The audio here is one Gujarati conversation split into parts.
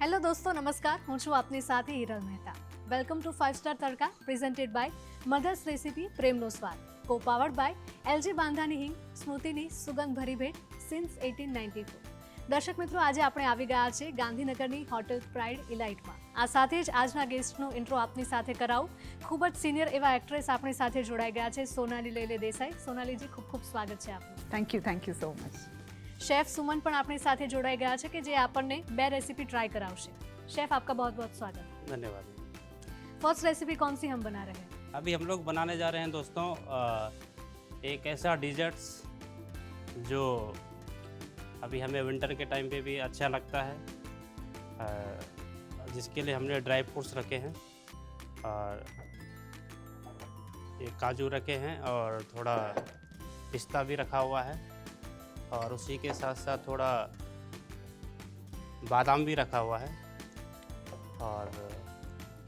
હેલો દોસ્તો, નમસ્કાર. હું છું આપની સાથે Hiral Mehta. Welcome to 5 star Tadka presented by mothers recipe પ્રેમનો સ્વાદ, કો પાવર્ડ બાય એલજી બાંધાની હિંગ, સ્મૃતિની સુગંધ ભરી ભેટ સિન્સ 1894. દર્શક મિત્રો, આજે આપણે આવી ગયા છે ગાંધીનગરની હોટેલ પ્રાઇડ ઇલાઇટમાં. આ સાથે જ આજના ગેસ્ટનો ઇન્ટ્રો આપની સાથે કરાવું. ખૂબ જ સિનિયર એવા એક્ટ્રેસ આપણી સાથે જોડાઈ ગયા છે, સોનાલી લેલે દેસાઈ. સોનાલીજી, ખૂબ ખૂબ સ્વાગત છે આપનું. Thank you so much. Chef Suman पण अपनी साथे जोड़ाई गया है कि जे आपने बे रेसिपी ट्राई करावशे. शेफ, आपका बहुत बहुत स्वागत. धन्यवाद. फर्स्ट रेसिपी कौन सी हम बना रहे हैं? अभी हम लोग बनाने जा रहे हैं दोस्तों एक ऐसा डिजर्ट्स जो अभी हमें विंटर के टाइम पे भी अच्छा लगता है, जिसके लिए हमने ड्राई फ्रूट्स रखे हैं और ये काजू रखे हैं और थोड़ा पिस्ता भी रखा हुआ है और उसी के साथ साथ थोड़ा बादाम भी रखा हुआ है और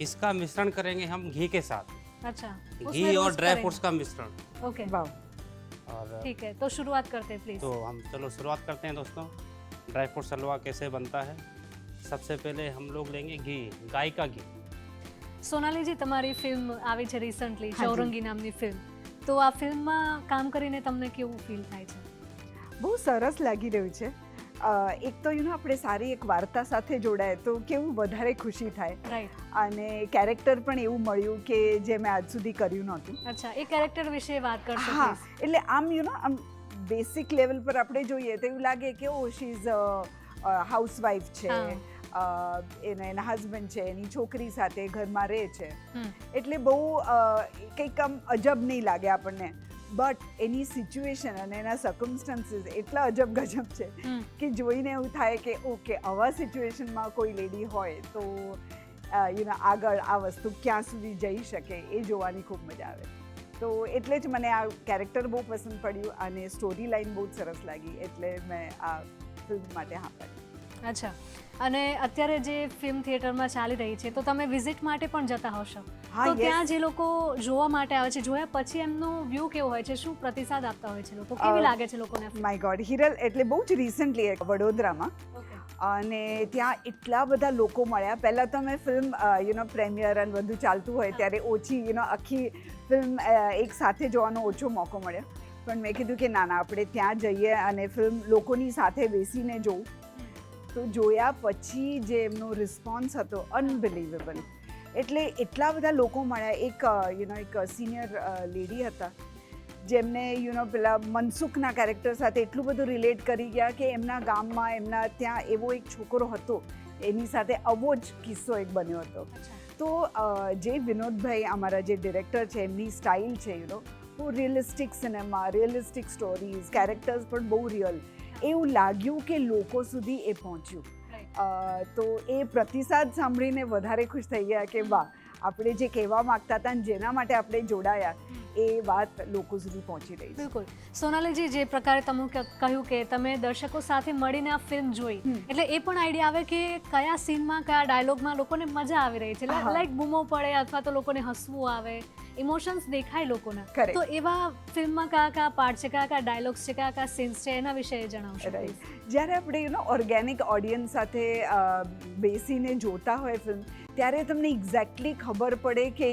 इसका मिश्रण करेंगे हम घी के साथ. अच्छा, घी और ड्राई फ्रूट्स का मिश्रण. ओके, वाह, और ठीक है, तो शुरुआत करते हैं प्लीज. तो हम चलो शुरुआत करते हैं दोस्तों. ड्राई फ्रूट्स हलवा कैसे बनता है. सबसे पहले हम लोग लेंगे घी, गाय का घी. સોનાલીજી, તમારી ફિલ્મ આવી છે રિસન્ટલી, હાજી. ચૌરંગી નામની ફિલ્મ. તો આ ફિલ્મમાં કામ કરીને તમને કેવું ફીલ થાય છે? બહુ સરસ લાગી રહ્યું છે. એક તો આપણે સારી એક વાર્તા સાથે જોડાય તો કેવું વધારે ખુશી થાય, રાઈટ. અને કેરેક્ટર પણ એવું મળ્યું કે જે મેં આજ સુધી કર્યું નહોતું. અચ્છા, એ કેરેક્ટર વિશે વાત કરશો હા, પ્લીઝ? એટલે આમ બેસિક લેવલ પર આપણે જોઈએ તો એવું લાગે કે શી ઇઝ હાઉસવાઈફ છે, એના હસબન્ડ છે, એની છોકરી સાથે ઘરમાં રહે છે, એટલે બહુ કંઈક આમ અજબ નહીં લાગે આપણને. બટ એની સિચ્યુએશન અને એના સર્કમસ્ટન્સીસ એટલા અજબ ગજબ છે કે જોઈને એવું થાય કે ઓકે, આવા સિચ્યુએશનમાં કોઈ લેડી હોય તો આગળ આ વસ્તુ ક્યાં સુધી જઈ શકે એ જોવાની ખૂબ મજા આવે. તો એટલે જ મને આ કેરેક્ટર બહુ પસંદ પડ્યું અને સ્ટોરી લાઈન બહુ જ સરસ લાગી, એટલે મેં આ ફિલ્મ માટે હા પાડી. અચ્છા, અને અત્યારે જે ફિલ્મ થિયેટરમાં ચાલી રહી છે તો તમે વિઝિટ માટે પણ જતા હશો, હા, તો yes. ત્યાં જે લોકો જોવા માટે આવે છે, જોયા પછી એમનો વ્યૂ કેવો હોય છે, શું પ્રતિસાદ આપતા હોય છે લોકો, કેવી લાગે છે લોકોને? માય ગોડ, હિરલ, એટલે બહુ જ રિસન્ટલી વડોદરામાં, ઓકે, અને ત્યાં એટલા બધા લોકો મળ્યા. પહેલાં તો મેં ફિલ્મ પ્રેમિયર અને બધું ચાલતું હોય ત્યારે ઓછી આખી ફિલ્મ એક સાથે જોવાનો ઓછો મોકો મળ્યો, પણ મેં કીધું કે ના, આપણે ત્યાં જઈએ અને ફિલ્મ લોકોની સાથે બેસીને જોઉં. તો જોયા પછી જે એમનો રિસ્પોન્સ હતો, અનબિલીવેબલ. એટલે એટલા બધા લોકો મળ્યા. એક સિનિયર લેડી હતા જેમને પેલા મનસુખના કેરેક્ટર સાથે એટલું બધું રિલેટ કરી ગયા કે એમના ગામમાં, એમના ત્યાં એવો એક છોકરો હતો, એની સાથે આવો જ કિસ્સો એક બન્યો હતો. તો જે વિનોદભાઈ અમારા જે ડિરેક્ટર છે, એમની સ્ટાઇલ છે બહુ realistic cinema, realistic stories, characters પણ બહુ રિયલ. એવું લાગ્યું કે લોકો સુધી એ પહોંચ્યું. તો એ પ્રતિસાદ સાંભળીને વધારે ખુશ થઈ ગયા કે વાહ, આપણે જે કહેવા માગતા હતા અને જેના માટે આપણે જોડાયા એ વાત લોકો સુધી પહોંચી રહી છે. બિલકુલ. સોનાલીજી, જે પ્રકારે તમે કહ્યું કે તમે દર્શકો સાથે મળીને આ ફિલ્મ જોઈ, એટલે એ પણ આઈડિયા આવે કે કયા સીનમાં, કયા ડાયલોગમાં લોકોને મજા આવી રહી છે, લાઈક બૂમો પડે અથવા તો લોકોને હસવું આવે, ઇમોશન્સ દેખાય લોકોના. તો એવા ફિલ્મમાં કયા કયા પાર્ટ છે, કયા કયા ડાયલોગ્સ છે, કયા કયા સીન્સ છે, એના વિશે જણાવશો? રાઈટ. જ્યારે આપણે ઓર્ગેનિક ઓડિયન્સ સાથે બેસીને જોતા હોય ફિલ્મ, ત્યારે તમને એક્ઝેક્ટલી ખબર પડે કે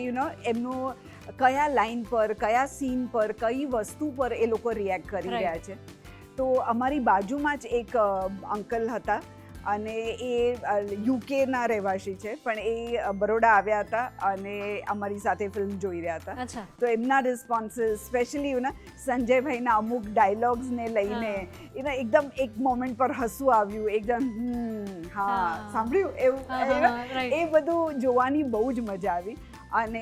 એમનું કયા લાઇન પર, કયા સીન પર, કઈ વસ્તુ પર એ લોકો રિએક્ટ કરી રહ્યા છે. તો અમારી બાજુમાં જ એક અંકલ હતા અને એ યુકેના રહેવાસી છે, પણ એ બરોડા આવ્યા હતા અને અમારી સાથે ફિલ્મ જોઈ રહ્યા હતા. તો એમના રિસ્પોન્સીસ, સ્પેશિયલી સંજયભાઈના અમુક ડાયલોગ્સને લઈને એકદમ એક મોમેન્ટ પર હસવું આવ્યું, એકદમ હા સાંભળ્યું એવું, એ બધું જોવાની બહુ જ મજા આવી. અને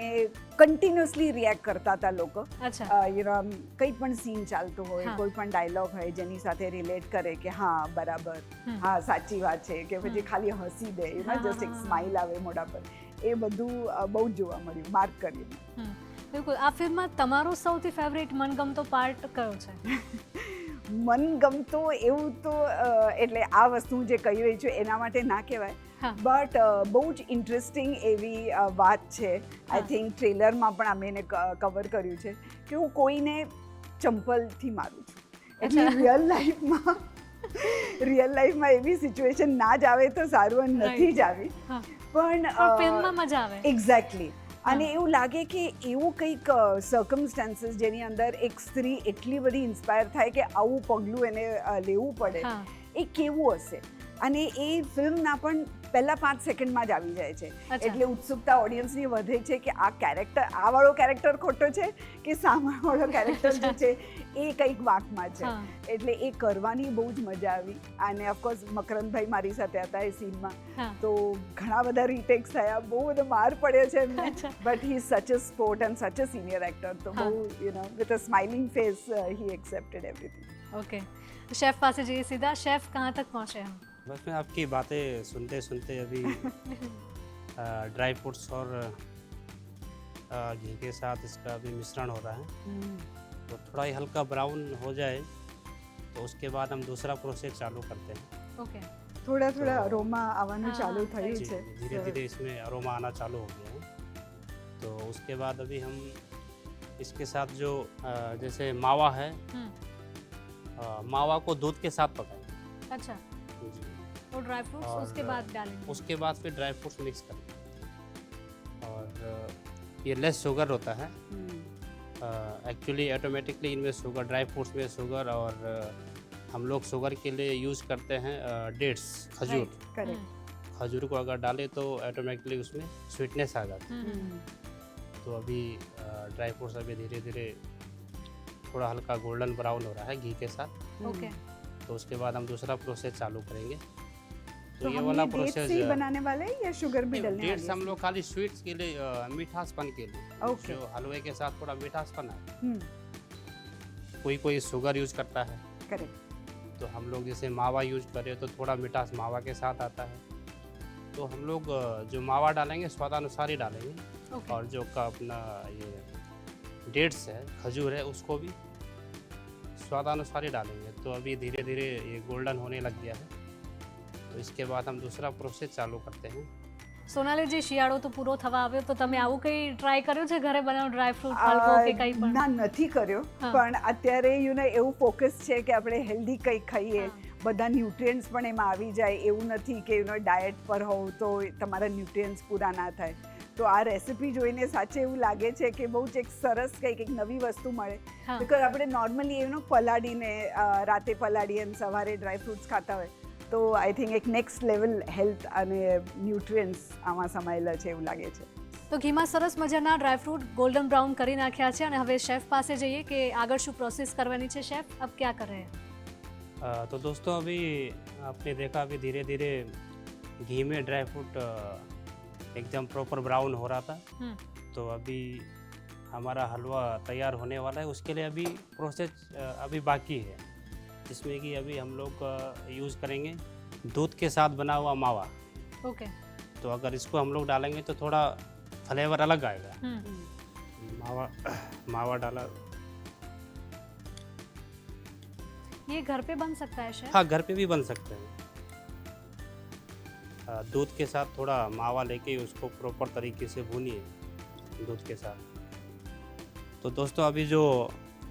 કન્ટિન્યુઅસલી રિએક્ટ કરતા હતા લોકો. કંઈ પણ સીન ચાલતો હોય, કોઈ પણ ડાયલોગ હોય જેની સાથે રિલેટ કરે કે હા બરાબર, હા સાચી વાત છે, કે પછી ખાલી હસી દે, જસ્ટ એક સ્માઇલ આવે મોઢા પર, એ બધું બહુ જ જોવા મળ્યું, માર્ક કર્યું. બિલકુલ. આ ફિલ્મમાં તમારો સૌથી ફેવરેટ મનગમતો પાર્ટ કયો છે? મનગમતો એવું તો એટલે આ વસ્તુ જે કહી રહી છું એના માટે ના કહેવાય, બટ બહુ જ ઇન્ટરેસ્ટિંગ એવી વાત છે. આઈ થિંક ટ્રેલરમાં પણ અમે એને કવર કર્યું છે કે હું કોઈને ચંપલથી મારું છું. એટલે રિયલ લાઈફમાં રિયલ લાઈફમાં એવી સિચ્યુએશન ના જ આવે તો સારું, અને નથી જ આવી. હા. પણ પણ ફિલ્મમાં મજા આવે. એક્ઝેક્ટલી. અને એવું લાગે કે એવું કંઈક સર્કમસ્ટાન્સીસ જેની અંદર એક સ્ત્રી એટલી બધી ઇન્સ્પાયર થાય કે આવું પગલું એને લેવું પડે, હા. એ કેવું હશે. અને એ ફિલ્મના પણ પહેલા 5 સેકન્ડમાં જ આવી જાય છે. અચ્છા. એટલે ઉત્સુકતા ઓડિયન્સની વધે છે કે આ કેરેક્ટર, આ વાળો કેરેક્ટર ખોટો છે કે સામેવાળો કેરેક્ટર જે છે એ કંઈક વાંકમાં છે. હા. એટલે એ કરવાની બહુ જ મજા આવી. અને ઓફકોર્સ મકરંદભાઈ મારી સાથે હતા એ સીનમાં, હા. તો ઘણા બધા રીટેક્સ થયા, બહુ બધો માર પડ્યો છે એમને. અચ્છા. બટ હી ઇઝ સચ અ સ્પોર્ટ એન્ડ સચ અ સિનિયર એક્ટર, તો हाँ. બહુ વિથ અ સ્માइलिंग फेस ही एक्सेप्टेड एवरीथिंग. ओके, तो शेफ पास जाइए सीधा. शेफ कहाँ तक पहुँचे हम? बस मैं आपकी बातें सुनते सुनते अभी ड्राई फ्रूट्स और घी के साथ इसका अभी मिश्रण हो रहा है, तो थोड़ा ही हल्का ब्राउन हो जाए तो उसके बाद हम दूसरा प्रोसेस चालू करते हैं. ओके. થોડા થોડા તો- અરોમા આવવાનું हाँ, ચાલू हाँ, થયું जी, છે. धीरे धीरे इसमें अरोमा आना चालू हो गया है. तो उसके बाद अभी हम इसके साथ जो जैसे मावा है, मावा को दूध के साथ पकाएंगे. अच्छा, जी. वो ड्राई फ्रूट्स और उसके बाद डालेंगे. उसके बाद फिर ड्राई फ्रूट्स मिक्स करेंगे. और ये लेस शुगर होता है एक्चुअली. ऑटोमेटिकली इनमें शुगर, ड्राई फ्रूट्स में शुगर, और हम लोग शुगर के लिए यूज़ करते हैं डेट्स, खजूर. Right. કરેક્ટ. खजूर को अगर डालें तो ऑटोमेटिकली उसमें स्वीटनेस आ जाती है. तो अभी ड्राई फ्रूट्स अभी धीरे धीरे थोड़ा हल्का गोल्डन ब्राउन हो रहा है घी के साथ. ओके. तो उसके बाद हम दूसरा प्रोसेस चालू करेंगे. तो ये हम वाला ये डेट्स प्रोसेस से ही बनाने वाले हैं या शुगर भी डलने डेट्स हम वाली लोग खाली स्वीट्स के लिए, मीठासपन के लिए, Okay. जो हलवे के साथ थोड़ा मीठासपन है. है? कोई कोई शुगर यूज करता है, करेक्ट. तो हम लोग जैसे मावा यूज करें तो थोड़ा मिठास मावा के साथ आता है. तो हम लोग जो मावा डालेंगे स्वादानुसार ही डालेंगे. ओके. और जो का अपना ये डेट्स है, खजूर है, उसको भी स्वादानुसार ही डालेंगे. तो अभी धीरे धीरे ये गोल्डन होने लग गया है. तो इसके बाद हम दूसरा प्रोसेस चालू करते हैं. સોનાલીજી, શિયાળો તો પૂરો થવા આવ્યો, તો તમે આવું કંઈ ટ્રાય કર્યું છે ઘરે બનાવો ડ્રાય ફ્રૂટ હલવો કે કંઈ પણ? ના, નથી કર્યો. હા. પણ અત્યારે એવું ફોકસ છે કે આપણે હેલ્ધી કંઈક ખાઈએ, હા. બધા ન્યુટ્રિયન્ટ્સ પણ એમાં આવી જાય. એવું નથી કે ડાયટ પર હોવ તો તમારા ન્યુટ્રિયન્ટ્સ પૂરા ના થાય. તો આ રેસિપી જોઈને સાચે એવું લાગે છે કે બહુ જ એક સરસ કંઈક એક નવી વસ્તુ મળે. હા. બિકોઝ આપણે નોર્મલી પલાળીને રાતે પલાળી અને સવારે ડ્રાય ફ્રૂટ્સ ખાતા હોય, તો આઈ થિંક એક નેક્સ્ટ લેવલ હેલ્થ અને ન્યુટ્રિયન્ટ્સ આમાં સમાયેલા છે એવું લાગે છે. તો ઘીમાં સરસ મજાના ડ્રાય ફ્રૂટ ગોલ્ડન બ્રાઉન કરી નાખ્યા છે, અને હવે શેફ પાસે જઈએ કે આગળ શું પ્રોસેસ કરવાની છે. शेफ अब क्या कर रहे हैं? तो दोस्तों अभी आपने देखा अभी धीरे धीरे घी में ड्राई फ्रूट एकदम प्रॉपर ब्राउन हो रहा था. तो अभी हमारा हलवा तैयार होने वाला है. उसके लिए अभी प्रोसेस अभी बाकी है, जिसमें कि अभी हम लोग यूज़ करेंगे दूध के साथ बना हुआ मावा. ओके. तो अगर इसको हम लोग डालेंगे तो थोड़ा फ्लेवर अलग आएगा. मावा मावा डाला. ये घर पे बन सकता है शेफ? हाँ, घर पे भी बन सकते हैं. दूध के साथ थोड़ा मावा लेके उसको प्रॉपर तरीके से भूनिए दूध के साथ. तो दोस्तों अभी जो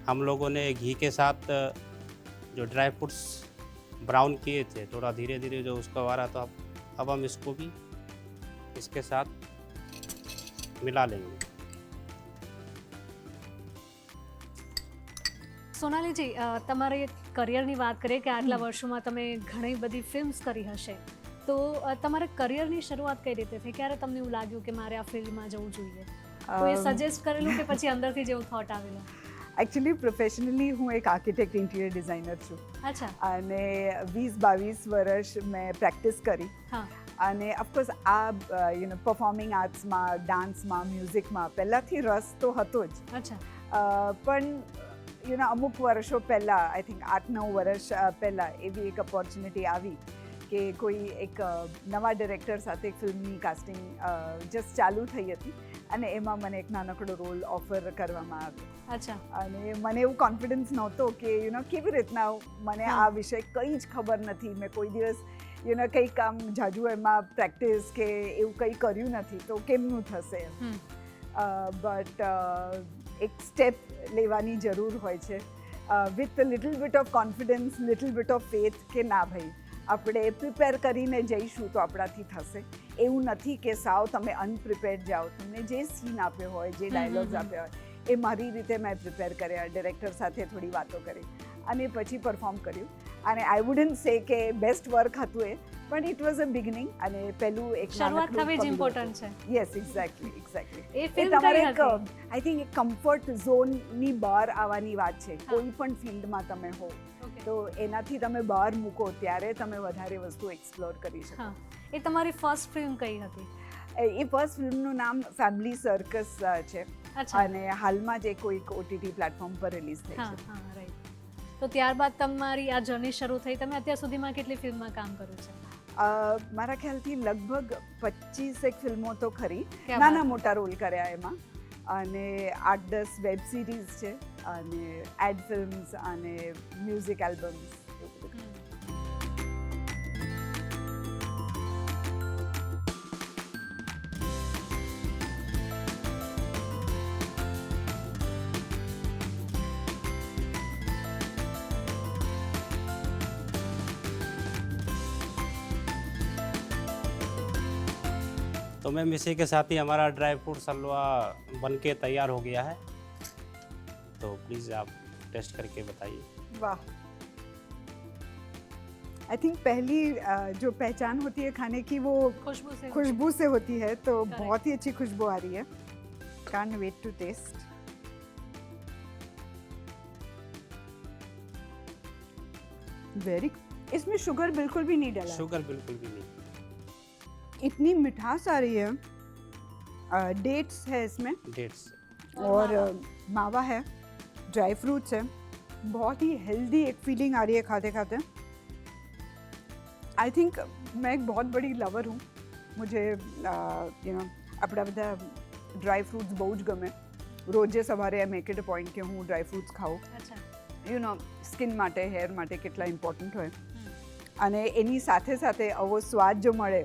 हम लोगों ने घी के साथ जो ड्राई फ्रूट्स ब्राउन किए थे, थोड़ा धीरे धीरे जो उसका आ रहा था, अब हम इसको भी इसके साथ मिला लेंगे. સોનાલીજી, તમારી કરિયરની વાત કરીએ કે આટલા વર્ષોમાં તમે ઘણી બધી ફિલ્મ્સ કરી હશે, તો તમારા કરિયરની શરૂઆત કઈ રીતે થઈ? ક્યારે તમને એવું લાગ્યું કે મારે આ ફિલ્ડમાં જવું જોઈએ? કોઈ સજેસ્ટ કરેલું કે પછી અંદરથી જેવું થોટ આવેલો? એકચ્યુઅલી પ્રોફેશનલી હું એક આર્કિટેક્ટ ઇન્ટિરિયર ડિઝાઇનર છું, અચ્છા. અને 20-22 વર્ષ મેં પ્રેક્ટિસ કરી. હા. અને ઓફકોર્સ આ પરફોર્મિંગ આર્ટ્સમાં, ડાન્સમાં, મ્યુઝિકમાં પહેલાંથી રસ તો હતો જ. અચ્છા. પણ અમુક વર્ષો પહેલાં, આઈ થિંક 8-9 વર્ષ પહેલાં એવી એક ઓપોર્ચ્યુનિટી આવી કે કોઈ એક નવા ડિરેક્ટર સાથે એક ફિલ્મની કાસ્ટિંગ જસ્ટ ચાલુ થઈ હતી, અને એમાં મને એક નાનકડો રોલ ઓફર કરવામાં આવ્યો. અચ્છા. અને મને એવું કોન્ફિડન્સ નહોતો કે કેવી રીતના, મને આ વિષય કંઈ જ ખબર નથી. મેં કોઈ દિવસ કંઈક આમ જાજુ એમાં પ્રેક્ટિસ કે એવું કંઈ કર્યું નથી, તો કેમનું થશે એમ. બટ એક સ્ટેપ લેવાની જરૂર હોય છે. With little bit of confidence, little bit of faith કે ના ભાઈ આપણે પ્રિપેર કરીને જઈશું તો આપણાથી થશે. એવું નથી કે સાવ તમે અનપ્રિપેર્ડ જાઓ. તમને જે સીન આપ્યો હોય, જે ડાયલોગ્સ આપ્યા હોય એ મારી રીતે મેં પ્રિપેર કર્યા, ડિરેક્ટર સાથે થોડી વાતો કરી અને પછી પરફોર્મ કર્યું. અને આઈ વુડન્ટ સે કે બેસ્ટ વર્ક હતું એ, પણ ઇટ વોઝ અ બિગિનિંગ. અને પહેલું એક શરૂઆત થવી જ ઇમ્પોર્ટન્ટ છે. Yes, exactly. એ ફિલ્મ તમારે કઈ એક હતી? આઈ થિંક એક કમ્ફર્ટ ઝોનની બહાર આવવાની વાત છે. કોઈ પણ ફિલ્ડમાં તમે હો Okay. તો એનાથી તમે બહાર મૂકો ત્યારે તમે વધારે વસ્તુ એક્સપ્લોર કરી શકો. હા, એ તમારી ફર્સ્ટ ફિલ્મ કઈ હતી? એ ફર્સ્ટ ફિલ્મનું નામ ફેમિલી સર્કસ છે અચ્છા. અને હાલમાં જ એ કોઈક ઓટીટી પ્લેટફોર્મ પર રિલીઝ થઈ હા છે. હા, રાઈટ. તો ત્યારબાદ તમારી આ જર્ની શરૂ થઈ. તમે અત્યાર સુધીમાં કેટલી ફિલ્મમાં કામ કર્યું છે? મારા ખ્યાલથી લગભગ 25 ફિલ્મો તો ખરી, ક્યાં નાના બાત. મોટા રોલ કર્યા એમાં, અને 8-10 વેબ સિરીઝ છે અને એડ ફિલ્મ્સ અને મ્યુઝિક એલ્બમ્સ એવું બધું. तो मैम इसी के साथ ही हमारा ड्राई फ्रूट हलवा बन के तैयार हो गया है, तो प्लीज़ आप टेस्ट करके बताइए. वाह, आई थिंक पहली जो पहचान होती है खाने की वो खुशबू से खुशबू से होती है, तो Correct. बहुत ही अच्छी खुशबू आ रही है. Can't wait to taste. Very, इसमें शुगर बिल्कुल भी नहीं डला है. शुगर बिल्कुल भी नहीं. इतनी मिठास आ रही है. डेट्स है इसमें डेट्स. और मावा है, ड्राई फ्रूट्स है. बहुत ही हेल्दी एक फीलिंग आ रही है खाते खाते. आई थिंक मैं एक बहुत बड़ी लवर हूँ. मुझे આપણા બધા ડ્રાય ફ્રૂટ્સ બહુ જ ગમે. રોજે સવારે I make it a point કે હું ડ્રાય ફ્રૂટ્સ ખાઉં. અચ્છા. સ્કિન માટે, હેર માટે કેટલા ઇમ્પોર્ટન્ટ હોય. અને એની સાથે સાથે આવો સ્વાદ જો મળે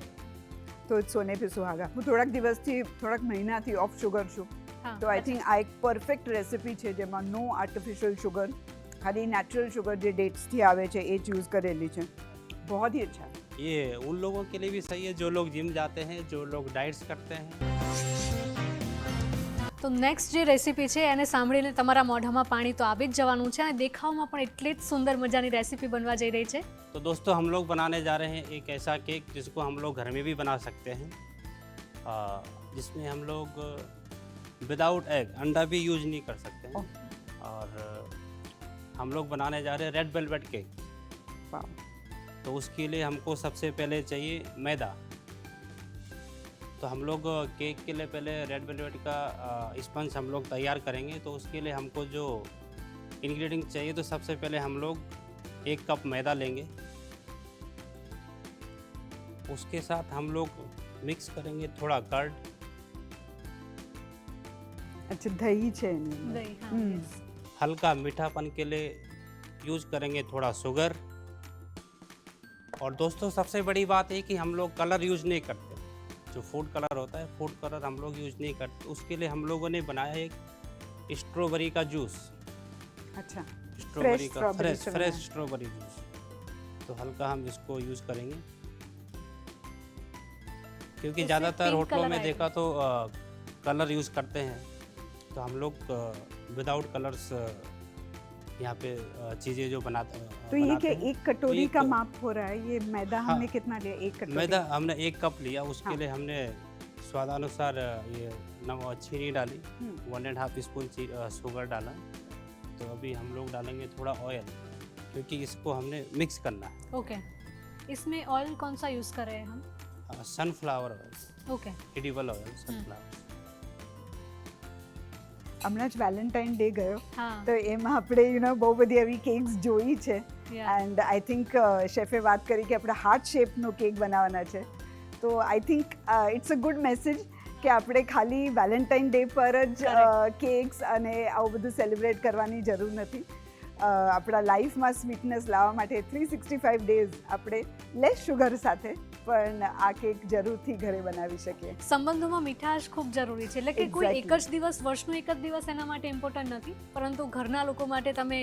તો સોને પે સુહાગા. હું થોડાક દિવસથી, થોડાક મહિનાથી ઓફ શુગર છું, હા, તો આઈ થિંક આ એક પરફેક્ટ રેસિપી છે જેમાં નો આર્ટિફિશિयल शुगर, खाली नेचुरल शुगर जो डेट्सથી આવે છે એ જ યુઝ કરેલી છે. बहुत ही अच्छा है. ये उन लोगों के लिए भी सही है जो लोग जिम जाते हैं, जो लोग डाइट्स करते हैं. તો નેક્સ્ટ જે રેસીપી છે એને સાંભળીને તમારા મોઢામાં પાણી તો આવી જ જવાનું છે અને દેખાવમાં પણ એટલી જ સુંદર મજાની રેસીપી બનવા જઈ રહી છે. तो दोस्तों हम लोग बनाने जा रहे हैं एक ऐसा केक जिसको हम लोग घर में भी बना सकते हैं, जिसमें हम लोग विदाउट एग, अंडा भी यूज नहीं कर सकते हैं. और हम लोग बनाने जा रहे हैं रेड वेलवेट केक. वाह. तो उसके लिए हमको सबसे पहले चाहिए मैदा. तो हम लोग केक के लिए पहले रेड वेलवेट का स्पंज हम लोग तैयार करेंगे. तो उसके लिए हमको जो इंग्रेडिएंट चाहिए, तो सबसे पहले हम लोग 1 कप मैदा लेंगे. उसके साथ हम लोग मिक्स करेंगे थोड़ा कर्ड, अच्छा दही છે એની અંદર. દહીં, હા, હમ. yes. हल्का मीठापन के लिए यूज़ करेंगे थोड़ा शुगर. और दोस्तों सबसे बड़ी बात है कि हम लोग कलर यूज़ नहीं करते. जो फूड कलर होता है, फूड कलर हम लोग यूज़ नहीं करते. उसके लिए हम लोगों ने बनाया एक स्ट्रॉबेरी का जूस. अच्छा, स्ट्रॉबेरी का strawberry फ्रेश से बनाया। Strawberry juice. तो हल्का हम इसको यूज़ करेंगे, क्योंकि इससे ज़्यादातर pink होटलों colour में आएगा। देखा तो कलर यूज़ करते हैं. तो हम लोग विदाउट कलर्स यहाँ पे चीज़ें जो बनाते तो ये बनाते क्या हैं. एक कटोरी ये का तो- माप हो रहा है? ये मैदा हाँ। हमने कितना लिया? एक कटोरी. मैदा हमने 1 कप लिया. उसके हाँ। लिए हमने स्वादानुसार ये चीनी डाली, हम्म. 1.5 स्पून शुगर डाला. तो अभी हम लोग डालेंगे थोड़ा ऑयल, क्योंकि इसको हमने मिक्स करना है. ओके. इसमें ऑयल कौन सा यूज़ कर रहे हैं हम? Sunflower oil, okay. Edible oil, sunflower. હમણાં જ વેલેન્ટાઇન ડે ગયો, હા, તો એમાં આપણે બહુ બધી આવી કેક્સ જોઈ છે. yeah. એન્ડ આઈ થિંક શેફે વાત કરી કે આપણે હાર્ટ શેપનો કેક બનાવવાના છે. તો I think it's a good message કે આપણે ખાલી વેલેન્ટાઇન ડે પર જ કેક્સ અને આવું બધું સેલિબ્રેટ કરવાની જરૂર નથી. આપણા લાઈફમાં સ્વીટનેસ લાવવા માટે 365 ડેઝ આપણે લેસ શુગર સાથે પણ આ કેક જરૂરથી ઘરે બનાવી શકીએ. સંબંધોમાં મીઠાશ ખૂબ જરૂરી છે, એટલે કે કોઈ એક Exactly. જ દિવસ, વર્ષનો એક જ દિવસ એના માટે ઇમ્પોર્ટન્ટ નથી, પરંતુ ઘરના લોકો માટે તમે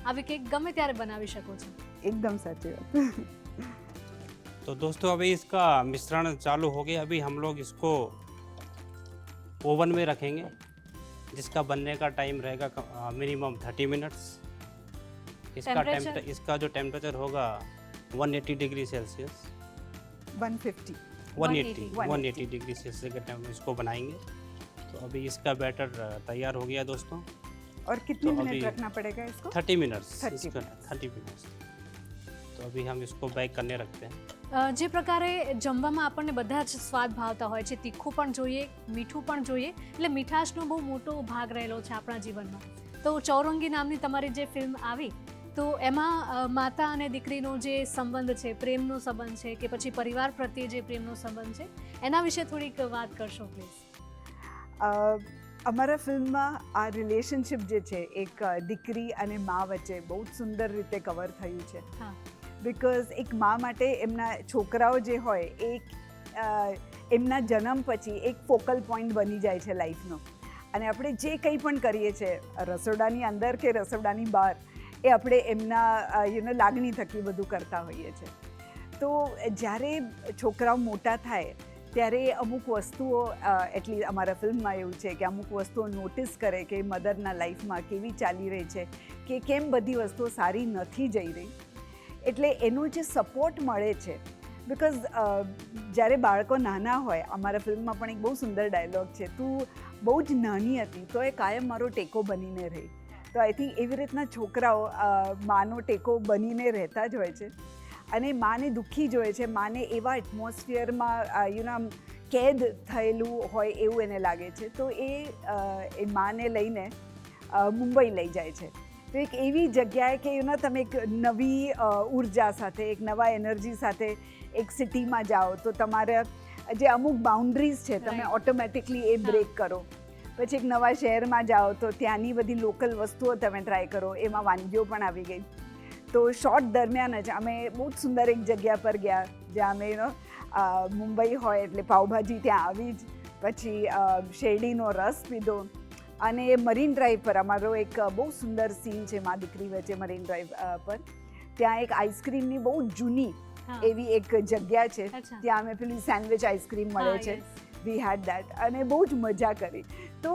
આવી કેક ગમે ત્યારે બનાવી શકો છો. એકદમ સાચી વાત. तो दोस्तों अभी इसका मिश्रण चालू हो गया. अभी हम लोग इसको ओवन में रखेंगे, जिसका बनने का टाइम रहेगा मिनिमम 30 मिनट्स. Temperature? इसका जो टेम्परेचर होगा 180 डिग्री सेल्सियस. 150. 180 डिग्री सेल्सियस के टाइम इसको बनाएंगे. तो अभी इसका बैटर तैयार हो गया दोस्तों. और कितने तो मिनट अभी रखना पड़ेगा इसको? 30 मिनट्स. 30 इसका minutes. 30 मिनट्स. तो अभी हम इसको बेक करने रखते हैं. જે પ્રકારે જમવામાં આપણને બધા જ સ્વાદ ભાવતા હોય છે, તીખું પણ જોઈએ, મીઠું પણ જોઈએ, એટલે મીઠાશનો બહુ મોટો ભાગ રહેલો છે આપણા જીવનમાં. તો ચૌરંગી નામની તમારી જે ફિલ્મ આવી, તો એમાં માતા અને દીકરીનો જે સંબંધ છે, પ્રેમનો સંબંધ છે, કે પછી પરિવાર પ્રત્યે જે પ્રેમનો સંબંધ છે, એના વિશે થોડીક વાત કરશો પ્લીઝ. અમારા ફિલ્મમાં આ રિલેશનશિપ જે છે એક દીકરી અને મા વચ્ચે બહુ જ સુંદર રીતે કવર થયું છે. હા, બિકોઝ એક મા માટે એમના છોકરાઓ જે હોય એમના જન્મ પછી એક ફોકલ પોઈન્ટ બની જાય છે લાઈફનો. અને આપણે જે કંઈ પણ કરીએ છીએ રસોડાની અંદર કે રસોડાની બહાર, એ આપણે એમના લાગણી થકી બધું કરતા હોઈએ છીએ. તો જ્યારે છોકરાઓ મોટા થાય ત્યારે અમુક વસ્તુઓ, એટલી અમારા ફિલ્મમાં એવું છે કે અમુક વસ્તુઓ નોટિસ કરે કે મધરના લાઈફમાં કેવી ચાલી રહી છે, કે કેમ બધી વસ્તુઓ સારી નથી જઈ રહી. એટલે એનો જે સપોર્ટ મળે છે, બિકોઝ જ્યારે બાળકો નાના હોય, અમારા ફિલ્મમાં પણ એક બહુ સુંદર ડાયલોગ છે, તું બહુ જ નાની હતી તો એ કાયમ મારો ટેકો બનીને રહી. તો આઈ થિંક એવી રીતના છોકરાઓ માનો ટેકો બનીને રહેતા જ હોય છે. અને માને દુઃખી જ હોય છે, માને એવા એટમોસ્ફિયરમાં કેદ થયેલું હોય એવું એને લાગે છે. તો એ માને લઈને મુંબઈ લઈ જાય છે. તો એક એવી જગ્યાએ કે તમે એક નવી ઉર્જા સાથે, એક નવા એનર્જી સાથે એક સિટીમાં જાઓ, તો તમારે જે અમુક બાઉન્ડ્રીઝ છે તમે Right. ઓટોમેટિકલી એ બ્રેક કરો. પછી એક નવા શહેરમાં જાઓ તો ત્યાંની બધી લોકલ વસ્તુઓ તમે ટ્રાય કરો. એમાં વાનગીઓ પણ આવી ગઈ. તો શોર્ટ દરમિયાન જ અમે બહુ જ સુંદર એક જગ્યા પર ગયા, જ્યાં અમે મુંબઈ હોય એટલે પાવભાજી ત્યાં આવી જ, પછી શેરડીનો રસ પીધો. અને મરીન ડ્રાઈવ પર અમારો એક બહુ સુંદર સીન છે મા દીકરી વચ્ચે મરીન ડ્રાઈવ પર. ત્યાં એક આઈસ્ક્રીમની બહુ જૂની હા. એવી એક જગ્યા છે. અચ્છા. ત્યાં અમે પેલી સેન્ડવિચ આઈસ્ક્રીમ મળે હા, છે. yes. વી હેડ દેટ અને બહુ જ મજા કરી. તો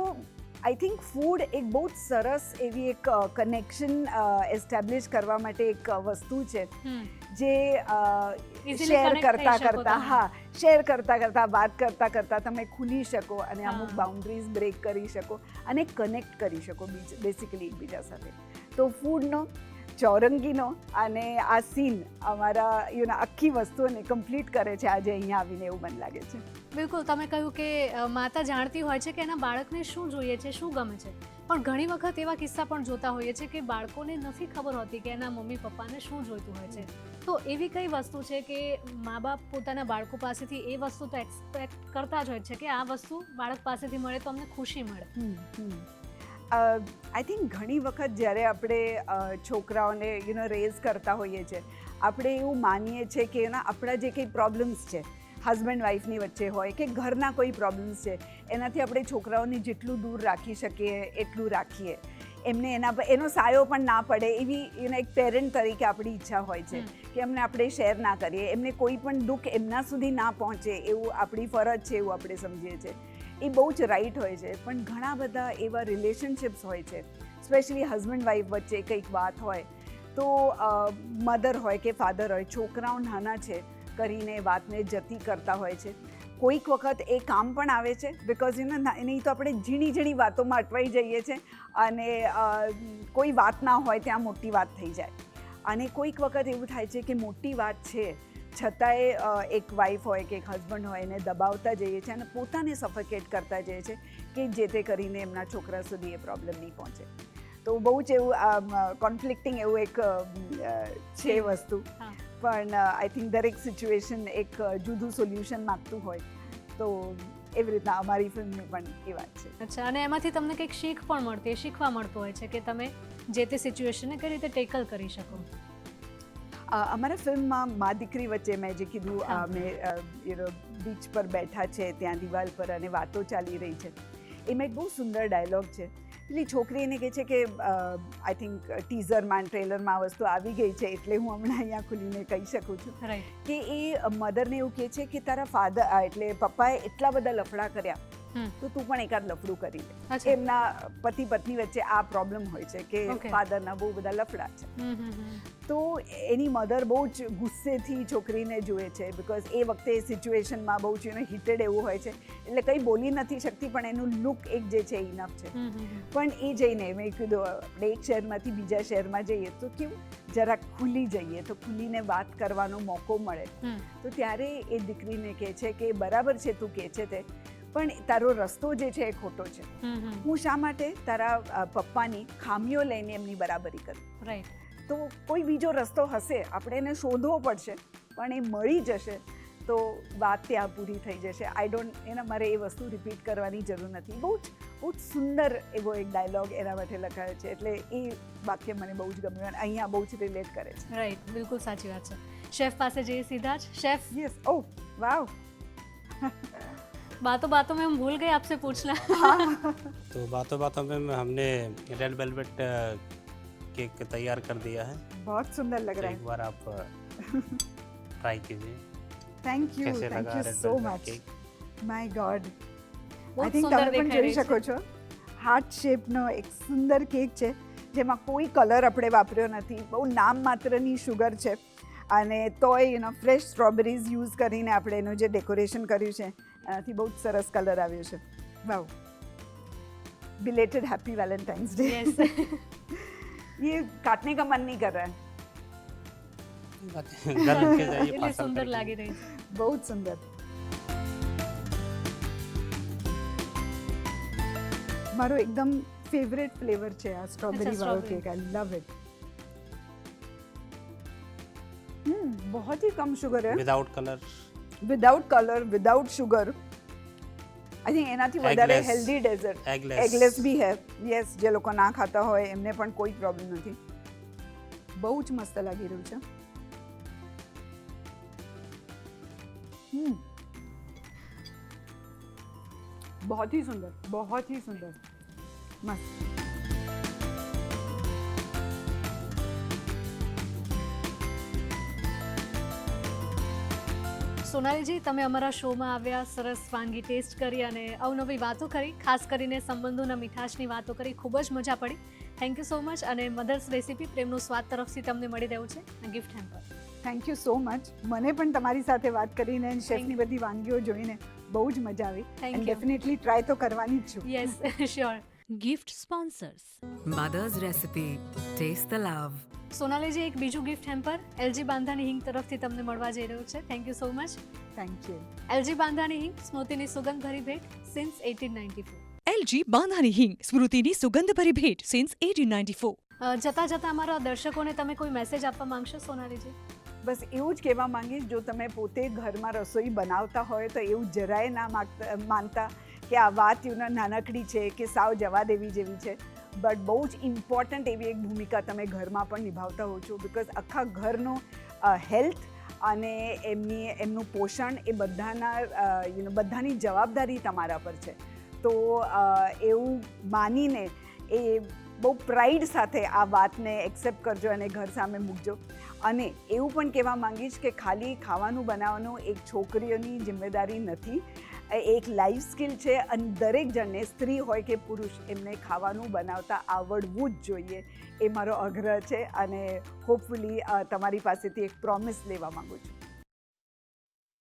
આઈ થિંક ફૂડ એક બહુ જ સરસ એવી એક કનેક્શન એસ્ટાબ્લિશ કરવા માટે એક વસ્તુ છે જે Easily શેર connect થઈ કરતાં શકો કરતાં, તમે. હા, શેર કરતાં કરતાં, વાત કરતાં કરતાં તમે ખુલી શકો અને અમુક હા. બાઉન્ડ્રીઝ બ્રેક કરી શકો અને કનેક્ટ કરી શકો બેસિકલી એકબીજા સાથે. તો ફૂડનો, ચૌરંગીનો અને આ સીન અમારા આખી વસ્તુઓને કમ્પ્લીટ કરે છે આજે અહીંયા આવીને, એવું મને લાગે છે. બિલકુલ, તમે કહ્યું કે માતા જાણતી હોય છે કે એના બાળકને શું જોઈએ છે, શું ગમે છે, પણ ઘણી વખત એવા કિસ્સા પણ જોતા હોઈએ છે કે બાળકોને નથી ખબર હોતી કે એના મમ્મી પપ્પાને શું જોઈતું હોય છે. તો એવી કઈ વસ્તુ છે કે મા બાપ પોતાના બાળકો પાસેથી એ વસ્તુ તો એક્સપેક્ટ કરતા જ હોય છે કે આ વસ્તુ બાળક પાસેથી મળે તો અમને ખુશી મળે. આઈ થિંક ઘણી વખત જ્યારે આપણે છોકરાઓને રેઝ કરતા હોઈએ છીએ, આપણે એવું માનીએ છીએ કે આપણા જે કંઈ પ્રોબ્લેમ્સ છે હસબન્ડ વાઈફની વચ્ચે હોય કે ઘરના કોઈ પ્રોબ્લેમ્સ છે, એનાથી આપણે છોકરાઓને જેટલું દૂર રાખી શકીએ એટલું રાખીએ. એમને એનો સાયો પણ ના પડે એવી એક પેરેન્ટ તરીકે આપણી ઈચ્છા હોય છે કે એમને આપણે શેર ના કરીએ, એમને કોઈ પણ દુઃખ એમના સુધી ના પહોંચે એવું આપણી ફરજ છે એવું આપણે સમજીએ છીએ. એ બહુ જ રાઈટ હોય છે. પણ ઘણા બધા એવા રિલેશનશિપ્સ હોય છે, સ્પેશિયલી હસબન્ડ વાઈફ વચ્ચે કંઈક વાત હોય તો મધર હોય કે ફાધર હોય, છોકરાઓ નાના છે કરીને વાતને જતી કરતા હોય છે. કોઈક વખત એ કામ પણ આવે છે, બિકોઝ નહીં તો આપણે ઝીણી ઝીણી વાતોમાં અટવાઈ જઈએ છીએ અને કોઈ વાત ના હોય ત્યાં મોટી વાત થઈ જાય. અને કોઈક વખત એવું થાય છે કે મોટી વાત છે છતાંય એક વાઈફ હોય કે એક હસબન્ડ હોય એને દબાવતા જઈએ છીએ અને પોતાને સફોકેટ કરતા જઈએ છીએ કે જે તે કરીને એમના છોકરા સુધી એ પ્રોબ્લેમ નહીં પહોંચે. તો બહુ જ એવું કોન્ફ્લિક્ટિંગ એવું એક છે વસ્તુ. પણ આઈ થિંક દરેક સિચ્યુએશન એક જુદું સોલ્યુશન માગતું હોય, તો એવી રીતના અમારી ફિલ્મની પણ એ વાત છે. અચ્છા, અને એમાંથી તમને કંઈક શીખ પણ મળતી, શીખવા મળતું હોય છે કે તમે જે તે સિચ્યુએશનને કઈ રીતે ટેકલ કરી શકો? અમારા ફિલ્મમાં મા દીકરી વચ્ચે મેં જે કીધું હા. અમે બીચ પર બેઠા છે ત્યાં દિવાલ પર અને વાતો ચાલી રહી છે, એમાં એક બહુ સુંદર ડાયલોગ છે. પેલી છોકરી એને કહે છે કે આઈ થિંક ટીઝરમાં ટ્રેલરમાં આ વસ્તુ આવી ગઈ છે એટલે હું હમણાં અહીંયા ખુલીને કહી શકું છું રાઈટ. કે એ મધરને એવું કહે છે કે તારા ફાધર એટલે પપ્પાએ એટલા બધા લફડા કર્યા તો તું પણ એકાદ લફડું કરી લે. અચ્છા. એમના પતિ પત્ની વચ્ચે આ પ્રોબ્લેમ હોય છે કે Okay. ફાધરના બહુ બધા લફડા છે. તો એની મધર બહુ જ ગુસ્સેથી છોકરીને જુએ છે બિકોઝ એ વખતે સિચ્યુએશનમાં બહુ જ હિટેડ એવું હોય છે એટલે કંઈ બોલી નથી શકતી પણ એનું લુક એક જે છે ઇનફ છે. પણ એ જઈને મેં કીધું આપણે એક શહેરમાંથી બીજા શહેરમાં જઈએ તો કેવું જરાક ખુલી જઈએ તો ખુલીને વાત કરવાનો મોકો મળે. તો ત્યારે એ દીકરીને કહે છે કે બરાબર છે તું કહે છે તે, પણ તારો રસ્તો જે છે એ ખોટો છે. હું શા માટે તારા પપ્પાની ખામીઓ લઈને એમની બરાબરી કરું? રાઈટ. તો કોઈ બીજો રસ્તો હશે, આપણે એને શોધવો પડશે પણ એ મળી જશે તો વાત ત્યાં પૂરી થઈ જશે. આઈ ડોન્ટ મારે એ વસ્તુ રિપીટ કરવાની જરૂર નથી. બહુ જ સુંદર એવો એક ડાયલોગ એના માટે લખાયો છે એટલે એ વાક્ય મને બહુ જ ગમ્યું અને અહીંયા બહુ જ રિલેટ કરે છે. રાઈટ, બિલકુલ સાચી વાત છે. શેફ પાસે જઈએ સીધા જ. Chef, yes. Oh wow. बातों बातों में हम भूल गए आपसे पूछना. तो बातों में हमने रेड वेलवेट केक तैयार कर दिया है. बहुत सुंदर लग तो रहा एक है. बार आप ट्राई कीजिए. થેન્ક યુ कैसे लगा red so velvet much. Cake? My God. બહુ આઈ થિંક સુંદર તમે પણ દેખાઈ જોઈ રહી શકો છે. છો હાર્ટ શેપનો એક સુંદર કેક છે જેમાં કોઈ કલર આપણે વાપર્યો નથી. બહુ નામ માત્રની શુગર છે અને તોય ફ્રેશ સ્ટ્રોબેરીઝ યુઝ કરીને આપણે એનું જે ડેકોરેશન કર્યું છે એનાથી બહુ જ સરસ કલર આવ્યો છે. Wow. Belated happy Valentine's day. Yes. ये काटने का मन नहीं कर रहा है. गरम के जाइए એટલી पार्सल સુંદર करके. લાગી રહી છે. બહુ જ સુંદર. મારો એકદમ ફેવરેટ ફ્લેવર છે આ સ્ટ્રોબેરી अच्छा, વાળો strawberry. Cake. I love it. बहुत ही कम शुगर है, without colour. Without colour, without sugar. I think એનાથી વધારે Eggless. Healthy dessert. Eggless. Eggless બી હે. યસ, જે લોકો ના ખાતા હોય એમને પણ કોઈ પ્રોબ્લેમ નથી. બહુ જ મસ્ત લાગી રહ્યું છે. बहुत ही सुंदर, बहुत ही सुंदर. मस्त. સોનાલીજી, તમે અમારા શોમાં આવ્યા, સરસ વાનગી ટેસ્ટ કરી અને અવનવી વાતો કરી, ખાસ કરીને સંબંધોના મીઠાશની વાતો કરી, ખૂબ જ મજા પડી. Thank you so much. અને મધર્સ રેસીપી પ્રેમનો સ્વાદ તરફથી તમને મળી રહ્યું છે આ gift hamper. Thank you so much. મને પણ તમારી સાથે વાત કરીને અને શેફની બધી વાનગીઓ જોઈને બહુ જ મજા આવી. Thank and you. Definitely try તો કરવાની જ છું. Yes, sure. Gift sponsors Mother's Recipe. Taste the love. સોનાલીજી, એક બીજું ગિફ્ટ હેમ્પર એલજી બાંધાની હિંગ તરફથી તમને મળવા જઈ રહ્યું છે. Thank you so much. Thank you. LG બાંધાની હિંગ, સ્મૃતિની સુગંધભરી ભેટ સિન્સ 1894. LG બાંધાની હિંગ સ્મૃતિની સુગંધભરી ભેટ સિન્સ 1894. જતાં જતાં અમારા દર્શકોને તમે કોઈ મેસેજ આપવા માંગશો સોનાલીજી? બસ એવું જ કહેવા માંગીશ, જો તમે પોતે ઘરમાં રસોઈ બનાવતા હોય તો એવું જરાય ના માનતા કે આ વાત નાનકડી છે કે સાવ જવા દેવી જેવી છે. બટ બહુ જ ઇમ્પોર્ટન્ટ એવી એક ભૂમિકા તમે ઘરમાં પણ નિભાવતા હો છો બિકોઝ આખા ઘરનું હેલ્થ અને એમનું પોષણ એ બધાની જવાબદારી તમારા પર છે. તો એવું માનીને એ બહુ પ્રાઇડ સાથે આ વાતને એક્સેપ્ટ કરજો અને ઘર સામે મૂકજો. અને એવું પણ કહેવા માંગીશ કે ખાલી ખાવાનું બનાવવાનું એક છોકરીઓની જિમ્મેદારી નથી, એક લાઈફ સ્કિલ છે અને દરેક જણને, સ્ત્રી હોય કે પુરુષ, એમને ખાવાનું બનાવતા આવડવું જ જોઈએ. એ મારો આગ્રહ છે અને હોપફુલી તમારી પાસેથી એક પ્રોમિસ લેવા માંગુ છું.